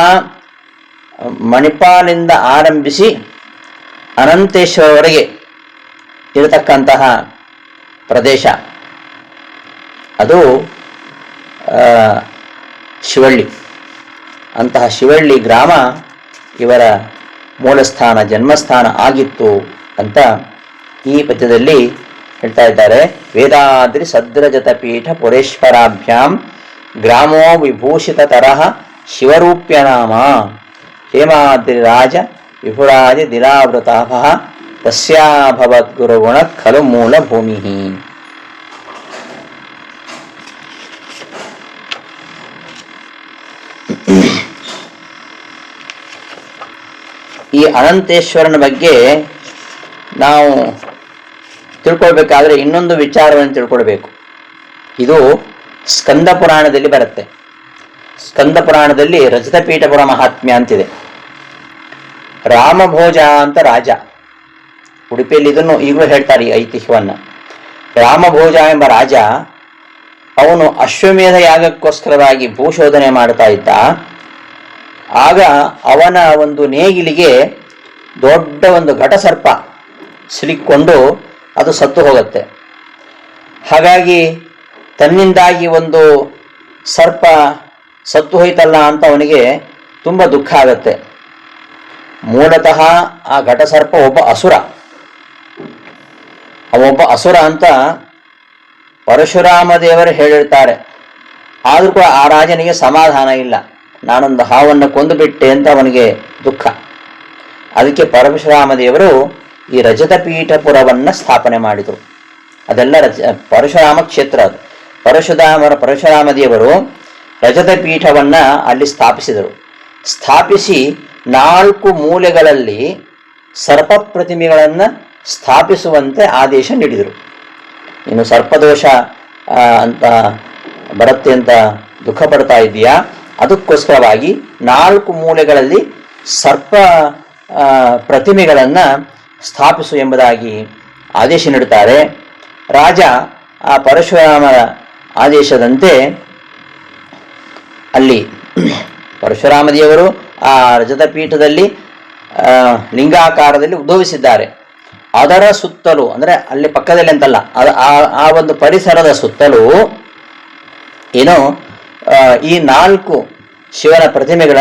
ಮಣಿಪಾಲಿಂದ ಆರಂಭಿಸಿ ಅನಂತೇಶ್ವರವರೆಗೆ ಇರತಕ್ಕಂತಹ ಪ್ರದೇಶ ಅದು ಶಿವಳ್ಳಿ. ಅಂತಹ ಶಿವಳ್ಳಿ ಗ್ರಾಮ ಇವರ ಮೂಲಸ್ಥಾನ, ಜನ್ಮಸ್ಥಾನ ಆಗಿತ್ತು ಅಂತ ಈ ಪದ್ಯದಲ್ಲಿ ಹೇಳ್ತಾ ಇದ್ದಾರೆ. ವೇದಾದ್ರಿ ಸದ್ರಜತ ಪೀಠ ಪುರೇಶ್ವರಾಭ್ಯಾಂ ಗ್ರಾಮೋ ವಿಭೂಷಿತ ತರಹ ಶಿವರೂಪ್ಯ ನಾಮ ಹೇಮಾದ್ರಿ ರಾಜ ವಿಪುರಾದಿ ದಿಲಾವೃತಾಭ ತಸ್ಯಾಭವದ್ಗುರುಗುಣ ಖಲು ಮೂಲ ಭೂಮಿ. ಈ ಅನಂತೇಶ್ವರನ ಬಗ್ಗೆ ನಾವು ತಿಳ್ಕೊಳ್ಬೇಕಾದ್ರೆ ಇನ್ನೊಂದು ವಿಚಾರವನ್ನು ತಿಳ್ಕೊಳ್ಬೇಕು. ಇದು ಸ್ಕಂದ ಪುರಾಣದಲ್ಲಿ ಬರುತ್ತೆ. ಸ್ಕಂದ ಪುರಾಣದಲ್ಲಿ ರಜತಪೀಠಪುರ ಮಹಾತ್ಮ್ಯ ಅಂತಿದೆ. ರಾಮಭೋಜ ಅಂತ ರಾಜ, ಉಡುಪಿಯಲ್ಲಿ ಇದನ್ನು ಈಗಲೂ ಹೇಳ್ತಾರೆ ಈ ಐತಿಹ್ಯವನ್ನ. ರಾಮಭೋಜ ಎಂಬ ರಾಜ, ಅವನು ಅಶ್ವಮೇಧ ಯಾಗಕ್ಕೋಸ್ಕರವಾಗಿ ಭೂಶೋಧನೆ ಮಾಡ್ತಾ ಇದ್ದ. ಆಗ ಅವನ ಒಂದು ನೇಗಿಲಿಗೆ ದೊಡ್ಡ ಒಂದು ಘಟಸರ್ಪ ಸಿಲುಕಿಕೊಂಡು ಅದು ಸತ್ತು ಹೋಗುತ್ತೆ. ಹಾಗಾಗಿ ತನ್ನಿಂದಾಗಿ ಒಂದು ಸರ್ಪ ಸತ್ತು ಹೋಯ್ತಲ್ಲ ಅಂತ ಅವನಿಗೆ ತುಂಬ ದುಃಖ ಆಗತ್ತೆ. ಮೂಲತಃ ಆ ಘಟಸರ್ಪ ಒಬ್ಬ ಅಸುರ. ಅವೊಬ್ಬ ಅಸುರ ಅಂತ ಪರಶುರಾಮ ದೇವರು ಹೇಳಿರ್ತಾರೆ. ಆದರೂ ಕೂಡ ಆ ರಾಜನಿಗೆ ಸಮಾಧಾನ ಇಲ್ಲ. ನಾನೊಂದು ಹಾವನ್ನು ಕೊಂದು ಬಿಟ್ಟೆ ಅಂತ ಅವನಿಗೆ ದುಃಖ. ಅದಕ್ಕೆ ಪರಶುರಾಮ ದೇವರು ಈ ರಜತಪೀಠಪುರವನ್ನು ಸ್ಥಾಪನೆ ಮಾಡಿದರು. ಅದೆಲ್ಲ ಪರಶುರಾಮ ಕ್ಷೇತ್ರ. ಅದು ಪರಶುರಾಮ ದೇವರು ರಜತಪೀಠವನ್ನು ಅಲ್ಲಿ ಸ್ಥಾಪಿಸಿದರು. ಸ್ಥಾಪಿಸಿ 4 ಮೂಲೆಗಳಲ್ಲಿ ಸರ್ಪ ಪ್ರತಿಮೆಗಳನ್ನು ಸ್ಥಾಪಿಸುವಂತೆ ಆದೇಶ ನೀಡಿದರು. ಇನ್ನು ಸರ್ಪದೋಷ ಅಂತ ಬರುತ್ತೆ ಅಂತ ದುಃಖ ಪಡ್ತಾ ಇದೆಯಾ, ಅದಕ್ಕೋಸ್ಕರವಾಗಿ 4 ಮೂಲೆಗಳಲ್ಲಿ ಸರ್ಪ ಪ್ರತಿಮೆಗಳನ್ನು ಸ್ಥಾಪಿಸು ಎಂಬುದಾಗಿ ಆದೇಶ ನೀಡುತ್ತಾರೆ. ರಾಜ ಆ ಪರಶುರಾಮರ ಆದೇಶದಂತೆ ಅಲ್ಲಿ ಪರಶುರಾಮ ದೇವರು ಆ ರಜತಪೀಠದಲ್ಲಿ ಲಿಂಗಾಕಾರದಲ್ಲಿ ಉದ್ಭವಿಸಿದ್ದಾರೆ. ಅದರ ಸುತ್ತಲೂ, ಅಂದರೆ ಅಲ್ಲಿ ಪಕ್ಕದಲ್ಲಿ ಅಂತಲ್ಲ, ಆ ಒಂದು ಪರಿಸರದ ಸುತ್ತಲೂ ಏನೋ ಈ 4 ಶಿವನ ಪ್ರತಿಮೆಗಳ,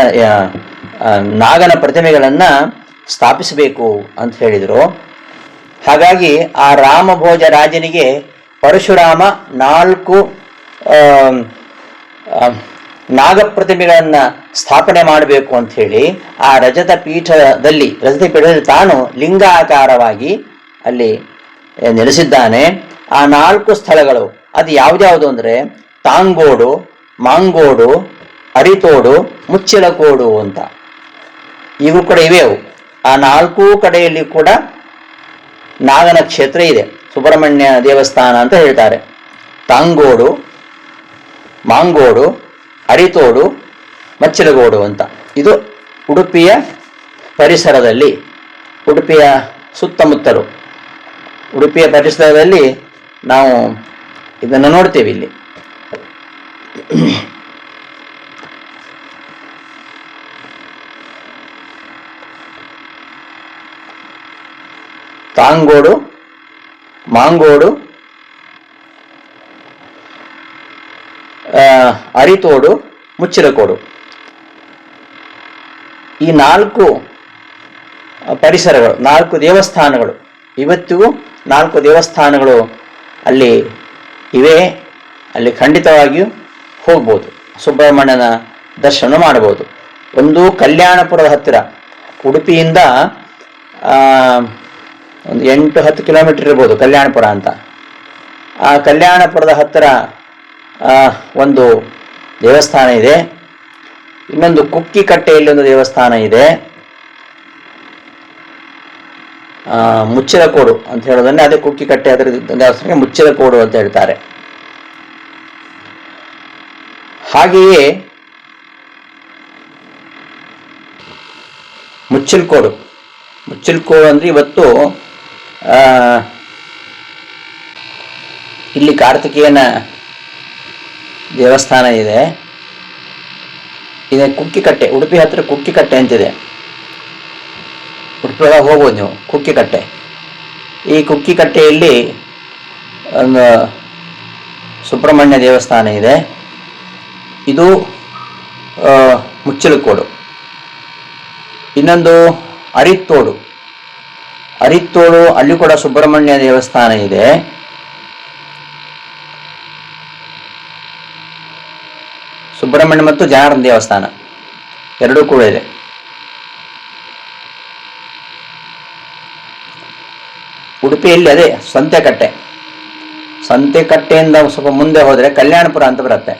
ನಾಗನ ಪ್ರತಿಮೆಗಳನ್ನು ಸ್ಥಾಪಿಸಬೇಕು ಅಂತ ಹೇಳಿದರು. ಹಾಗಾಗಿ ಆ ರಾಮಭೋಜ ರಾಜನಿಗೆ ಪರಶುರಾಮ 4 ನಾಗ ಪ್ರತಿಮೆಗಳನ್ನು ಸ್ಥಾಪನೆ ಮಾಡಬೇಕು ಅಂತ ಹೇಳಿ ಆ ರಜತಪೀಠದಲ್ಲಿ ತಾನು ಲಿಂಗಾಕಾರವಾಗಿ ಅಲ್ಲಿ ನೆಲೆಸಿದ್ದಾನೆ. ಆ 4 ಸ್ಥಳಗಳು ಅದು ಯಾವ್ದ್ಯಾವುದು ಅಂದರೆ ತಾಂಗೋಡು, ಮಾಂಗೋಡು, ಅರಿತೋಡು, ಮುಚ್ಚಿಲಕೋಡು ಅಂತ ಇವು ಕೂಡ ಇವೆ. ಅವು ಆ 4 ಕಡೆಯಲ್ಲಿ ಕೂಡ ನಾಗನ ಕ್ಷೇತ್ರ ಇದೆ. ಸುಬ್ರಹ್ಮಣ್ಯ ದೇವಸ್ಥಾನ ಅಂತ ಹೇಳ್ತಾರೆ. ತಾಂಗೋಡು, ಮಾಂಗೋಡು, ಅರಿತೋಡು, ಮಚ್ಚಿಲಗೋಡು ಅಂತ ಇದು ಉಡುಪಿಯ ಪರಿಸರದಲ್ಲಿ, ಉಡುಪಿಯ ಸುತ್ತಮುತ್ತಲು, ಉಡುಪಿಯ ಪರಿಸರದಲ್ಲಿ ನಾವು ಇದನ್ನು ನೋಡ್ತೇವೆ. ಇಲ್ಲಿ ತಾಂಗೋಡು, ಮಾಂಗೋಡು, ಅರಿತೋಡು, ಮುಚ್ಚಿಲಕೋಡು ಈ 4 ಪರಿಸರಗಳು, 4 ದೇವಸ್ಥಾನಗಳು, ಇವತ್ತಿಗೂ 4 ದೇವಸ್ಥಾನಗಳು ಅಲ್ಲಿ ಇವೆ. ಅಲ್ಲಿ ಖಂಡಿತವಾಗಿಯೂ ಹೋಗ್ಬೋದು, ಸುಬ್ರಹ್ಮಣ್ಯನ ದರ್ಶನ ಮಾಡಬಹುದು. ಒಂದು ಕಲ್ಯಾಣಪುರದ ಹತ್ತಿರ, ಉಡುಪಿಯಿಂದ ಒಂದು 8-10 ಕಿಲೋಮೀಟರ್ ಇರ್ಬೋದು ಕಲ್ಯಾಣಪುರ ಅಂತ. ಆ ಕಲ್ಯಾಣಪುರದ ಹತ್ತಿರ ಒಂದು ದೇವಸ್ಥಾನ ಇದೆ. ಇನ್ನೊಂದು ಕುಕ್ಕಿಕಟ್ಟೆಯಲ್ಲಿ ಒಂದು ದೇವಸ್ಥಾನ ಇದೆ. ಮುಚ್ಚಿಲಕೋಡು ಅಂತ ಹೇಳೋದನ್ನೇ ಅದೇ ಕುಕ್ಕಿಕಟ್ಟೆ, ಅದರ ದೇವಸ್ಥಾನಕ್ಕೆ ಮುಚ್ಚಿಲಕೋಡು ಅಂತ ಹೇಳ್ತಾರೆ. ಹಾಗೆಯೇ ಮುಚ್ಚಿಲಕೋಡು ಅಂದರೆ ಇವತ್ತು ಇಲ್ಲಿ ಕಾರ್ತಿಕೇಯನ ದೇವಸ್ಥಾನ ಇದೆ. ಇದೆ ಕುಕ್ಕಿಕಟ್ಟೆ, ಉಡುಪಿ ಹತ್ತಿರ ಕುಕ್ಕಿಕಟ್ಟೆ ಅಂತಿದೆ. ಉಡುಪಿ ಒಳಗೆ ಹೋಗ್ಬೋದು ನೀವು. ಕುಕ್ಕಿಕಟ್ಟೆ, ಈ ಕುಕ್ಕಿಕಟ್ಟೆಯಲ್ಲಿ ಒಂದು ಸುಬ್ರಹ್ಮಣ್ಯ ದೇವಸ್ಥಾನ ಇದೆ. ಇದು ಮುಚ್ಚಲಕೋಡು. ಇನ್ನೊಂದು ಅರಿತ್ತೋಡು. ಅರಿತ್ತೋಡು ಅಲ್ಲಿ ಕೂಡ ಸುಬ್ರಹ್ಮಣ್ಯ ದೇವಸ್ಥಾನ ಇದೆ. ಸುಬ್ರಹ್ಮಣ್ಯ ಮತ್ತು ಜನಾರ್ದನ ದೇವಸ್ಥಾನ ಎರಡೂ ಕೂಡ ಇದೆ. ಉಡುಪಿಯಲ್ಲಿ ಅದೇ ಸಂತೆಕಟ್ಟೆ. ಸಂತೆಕಟ್ಟೆಯಿಂದ ಸ್ವಲ್ಪ ಮುಂದೆ ಹೋದರೆ ಕಲ್ಯಾಣಪುರ ಅಂತ ಬರುತ್ತೆ.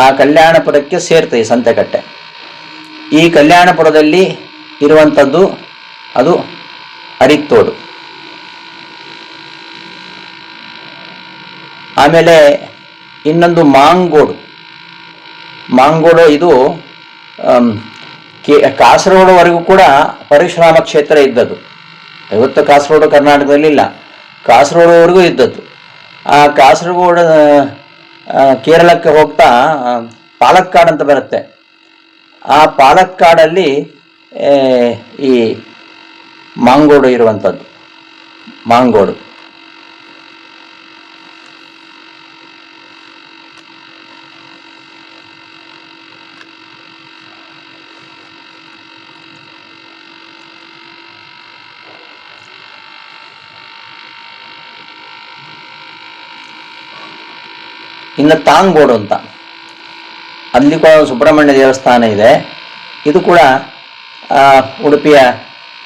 ಆ ಕಲ್ಯಾಣಪುರಕ್ಕೆ ಸೇರ್ತದೆ ಈ ಸಂತೆಕಟ್ಟೆ. ಈ ಕಲ್ಯಾಣಪುರದಲ್ಲಿ ಇರುವಂಥದ್ದು ಅದು ಅರಿತ್ತೋಡು. ಆಮೇಲೆ ಇನ್ನೊಂದು ಮಾಂಗೋಡು. ಮಾಂಗೋಡು ಇದು ಕಾಸರಗೋಡುವರೆಗೂ ಕೂಡ ಪರಶುರಾಮ ಕ್ಷೇತ್ರ ಇದ್ದದ್ದು. ಇವತ್ತು ಕಾಸರಗೋಡು ಕರ್ನಾಟಕದಲ್ಲಿ ಇಲ್ಲ, ಕಾಸರಗೋಡುವರೆಗೂ ಇದ್ದದ್ದು. ಆ ಕಾಸರಗೋಡು ಕೇರಳಕ್ಕೆ ಹೋಗ್ತಾ ಪಾಲಕ್ಕಾಡ್ ಅಂತ ಬರುತ್ತೆ. ಆ ಪಾಲಕ್ಕಾಡಲ್ಲಿ ಈ ಮಾಂಗೋಡು ಇರುವಂಥದ್ದು. ಮಾಂಗೋಡು ಇನ್ನು ತಾಂಗೋಡು ಅಂತ, ಅಲ್ಲಿ ಕೂಡ ಸುಬ್ರಹ್ಮಣ್ಯ ದೇವಸ್ಥಾನ ಇದೆ. ಇದು ಕೂಡ ಉಡುಪಿಯ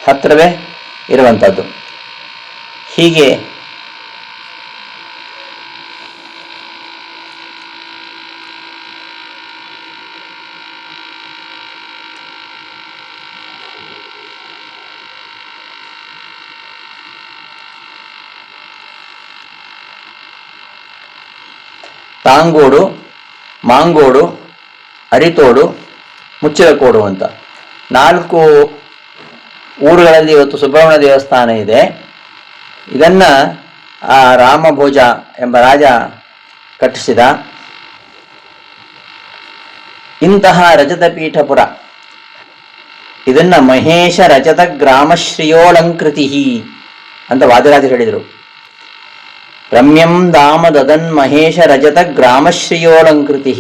ಹತ್ತಿರವೇ ಇರುವಂಥದ್ದು. ಹೀಗೆ ತಾಂಗೋಡು, ಮಾಂಗೋಡು, ಅರಿತೋಡು, ಮುಚ್ಚಲಕೋಡು ಅಂತ 4 ಊರುಗಳಲ್ಲಿ ಇವತ್ತು ಸುಬ್ರಹ್ಮಣ್ಯ ದೇವಸ್ಥಾನ ಇದೆ. ಇದನ್ನು ರಾಮಭೋಜ ಎಂಬ ರಾಜ ಕಟ್ಟಿಸಿದ. ಇಂತಹ ರಜತಪೀಠಪುರ ಇದನ್ನು ಮಹೇಶ ರಜತ ಗ್ರಾಮಶ್ರಿಯೋಲಂಕೃತಿ ಅಂತ ವಾದಿರಾಜ ಹೇಳಿದರು. ರಮ್ಯಂ ಧಾಮ ದದನ್ ಮಹೇಶ ರಜತ ಗ್ರಾಮಶ್ರಿಯೋಲಂಕೃತಿ.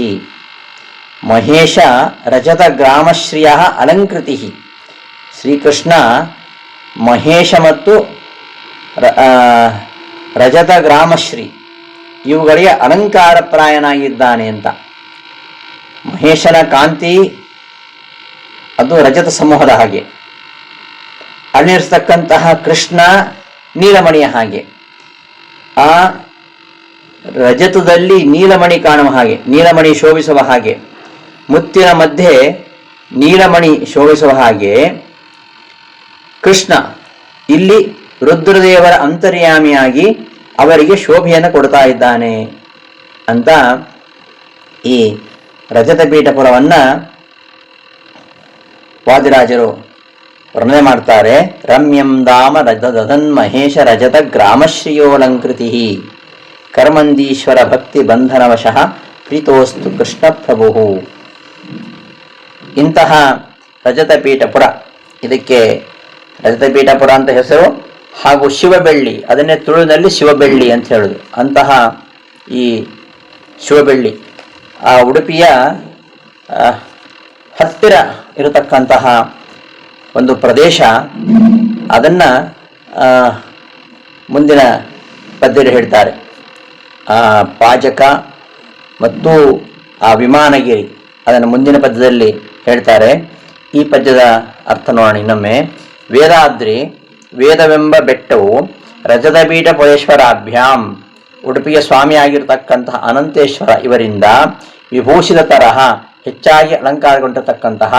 ಮಹೇಶ ರಜತ ಗ್ರಾಮಶ್ರಿಯ ಅಲಂಕೃತಿ. ಶ್ರೀಕೃಷ್ಣ ಮಹೇಶ ಮತ್ತು ರಜತ ಗ್ರಾಮಶ್ರೀ ಇವುಗಳಿಗೆ ಅಲಂಕಾರಪ್ರಾಯನಾಗಿದ್ದಾನೆ ಅಂತ. ಮಹೇಶನ ಕಾಂತಿ ಅದು ರಜತ ಸಮೂಹದ ಹಾಗೆ, ಅಲ್ಲಿರ್ತಕ್ಕಂತಹ ಕೃಷ್ಣ ನೀಲಮಣಿಯ ಹಾಗೆ. ಆ ರಜತದಲ್ಲಿ ನೀಲಮಣಿ ಕಾಣುವ ಹಾಗೆ, ನೀಲಮಣಿ ಶೋಭಿಸುವ ಹಾಗೆ, ಮುತ್ತಿನ ಮಧ್ಯೆ ನೀಲಮಣಿ ಶೋಭಿಸುವ ಹಾಗೆ ಕೃಷ್ಣ ಇಲ್ಲಿ ರುದ್ರದೇವರ ಅಂತರ್ಯಾಮಿಯಾಗಿ ಅವರಿಗೆ ಶೋಭೆಯನ್ನು ಕೊಡ್ತಾ ಇದ್ದಾನೆ ಅಂತ ಈ ರಜತಪೀಠಪುರವನ್ನು ವಾದಿರಾಜರು ವರ್ಣನೆ ಮಾಡ್ತಾರೆ. ರಮ್ಯಂ ಧಾಮ ದದನ್ ಮಹೇಶ ರಜತ ಗ್ರಾಮಶ್ರಿಯೋಲಂಕೃತಿ ಕರ್ಮಂದೀಶ್ವರ ಭಕ್ತಿ ಬಂಧನವಶಃ ಪ್ರೀತೋಸ್ತು ಕೃಷ್ಣ ಪ್ರಭು. ಇಂತಹ ರಜತಪೀಠಪುರ, ಇದಕ್ಕೆ ರಜತಪೀಠಪುರ ಅಂತ ಹೆಸರು. ಹಾಗೂ ಶಿವಬೆಳ್ಳಿ, ಅದನ್ನೇ ತುಳುನಲ್ಲಿ ಶಿವಬೆಳ್ಳಿ ಅಂತ ಹೇಳುದು. ಅಂತಹ ಈ ಶಿವಬೆಳ್ಳಿ ಆ ಉಡುಪಿಯ ಹತ್ತಿರ ಇರತಕ್ಕಂತಹ ಒಂದು ಪ್ರದೇಶ. ಅದನ್ನು ಮುಂದಿನ ಪದ್ಯದಲ್ಲಿ ಹೇಳ್ತಾರೆ. ಪಾಜಕ ಮತ್ತು ಆ ವಿಮಾನಗಿರಿ ಅದನ್ನು ಮುಂದಿನ ಪದ್ಯದಲ್ಲಿ ಹೇಳ್ತಾರೆ. ಈ ಪದ್ಯದ ಅರ್ಥ ನೋಡೋಣ ಇನ್ನೊಮ್ಮೆ. ವೇದಾದ್ರಿ, ವೇದವೆಂಬ ಬೆಟ್ಟವು ರಜತಪೀಠಪುರೇಶ್ವರಾಭ್ಯಾಂ, ಉಡುಪಿಯ ಸ್ವಾಮಿಯಾಗಿರ್ತಕ್ಕಂತಹ ಅನಂತೇಶ್ವರ ಇವರಿಂದ ವಿಭೂಷಿತ ತರಹ ಹೆಚ್ಚಾಗಿ ಅಲಂಕಾರಗೊಂಡಿರತಕ್ಕಂತಹ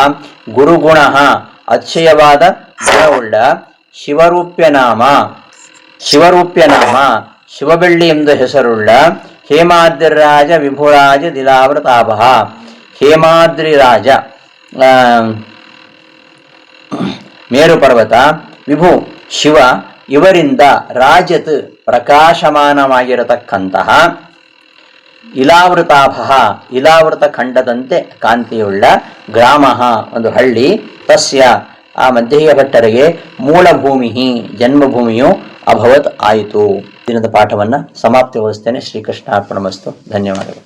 ಗುರುಗುಣ ಅತಿಶಯವಾದ ಗುಣವುಳ್ಳ ಶಿವರೂಪ್ಯನಾಮ ಶಿವಬೆಳ್ಳಿ ಎಂದು ಹೆಸರುಳ್ಳ ಹೇಮಾದ್ರಿರಾಜ ವಿಭುರಾಜ ದಿಲಾವೃತಾಭ, ಹೇಮಾದ್ರಿರಾಜ ಮೇರು ಪರ್ವತ, ವಿಭು ಶಿವ ಇವರಿಂದ ರಾಜತ್ ಪ್ರಕಾಶಮಾನವಾಗಿರತಕ್ಕಂತಹ ಇಲಾವೃತಾಭ ಇಲಾವೃತ ಖಂಡದಂತೆ ಕಾಂತಿಯುಳ್ಳ ಗ್ರಾಮ ಒಂದು ಹಳ್ಳಿ. ತಸ್ಯ ಆ ಮಧ್ಯಯ್ಯ ಭಟ್ಟರಿಗೆ ಮೂಲಭೂಮಿ ಜನ್ಮಭೂಮಿಯು ಅಭವತ್ ಆಯಿತು. ದಿನದ ಪಾಠವನ್ನು ಸಮಾಪ್ತಿಗೊಳಿಸ್ತೇನೆ. ಶ್ರೀಕೃಷ್ಣ ಅರ್ಪಣಮಸ್ತು. ಧನ್ಯವಾದಗಳು.